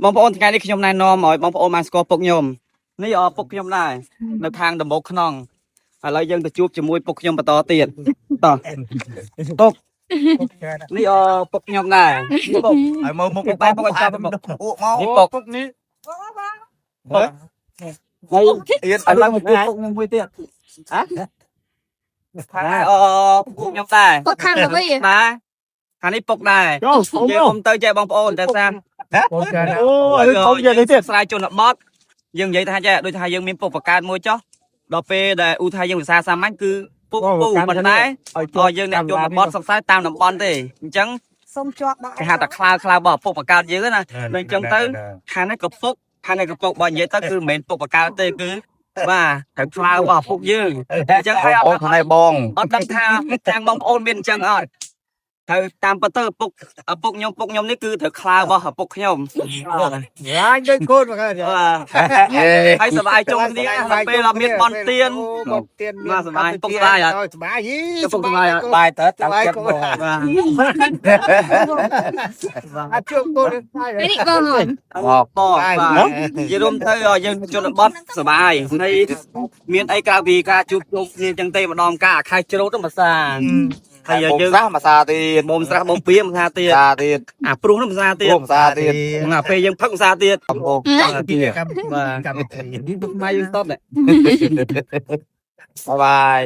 បងប្អូនថ្ងៃនេះខ្ញុំណែនាំឲ្យបងប្អូនបានស្គាល់ពុកខ្ញុំនេះពុកខ្ញុំដែរនៅខាងដំបូកខ្នងឥឡូវយើងទៅជួបជាមួយពុកខ្ញុំបន្តទៀតតោះពុកនេះពុកខ្ញុំដែរពុកឲ្យមើលមុខបែបពុកឲ្យចាប់ពុកនេះពុកនេះពុកហើយឥឡូវមកពុកមួយទៀតហ៎ខាងពុកខ្ញុំដែរពុកខាងទៅវិញដែរខាងនេះពុកដែរយើងទៅចែកបងប្អូនតែសាអូខ្ញុំនិយាយនេះទៀតស្រាយជនបទយើងនិយាយថាចេះដូចថាយើងមានពុកបកើតមួយចុះដល់ពេលដែលឧទាហរណ៍យើងភាសាសាមញ្ញគឺពុកពូប៉ុន្តែឲ្យយើងអ្នកជនបទសិក្សាតាមតំបន់ទេអញ្ចឹងសុំជាប់គេហៅថាខ្លៅរបស់ពុកបកើតយើងណាដូចអញ្ចឹងទៅខាងនេះក៏ពុកខាងនេះក៏ពុកបើនិយាយទៅគឺមិនមែនពុកបកើតទេគឺបាទត្រូវខ្លៅរបស់ពុកយើងអញ្ចឹងឲ្យអូនខាងនេះបងអត់ដឹងថាខាងបងប្អូនមានអញ្ចឹងអត់ត្រូវតាមពិតទៅពុកខ្ញុំនេះគឺត្រូវខ្លារបស់ពុកខ្ញុំយ៉ាញ់ដូចកូនមកហើយសប្បាយជុំគ្នាពេលមានបនទៀនមកសប្បាយពុកសប្បាយអត់សប្បាយយីពុកសប្បាយអត់បាយទៅតាមចិត្តបងអាចជួបកូននេះបងហនបងនិយាយរួមទៅយើងជនបទសប្បាយហើយមានអីក្រៅពីការជួបជុំគ្នាចឹងទេម្ដងការអាខែច្រូតទៅភាសាហើយយើងស្រះភាសាទៀតមុំស្រះមុំពីភាសាទៀតអាព្រោះនោះភាសាទៀតពេលយើងផឹកភាសាទៀតកម្មបាទកម្មវិធីនេះមកយើងស្តប់នេះបាយ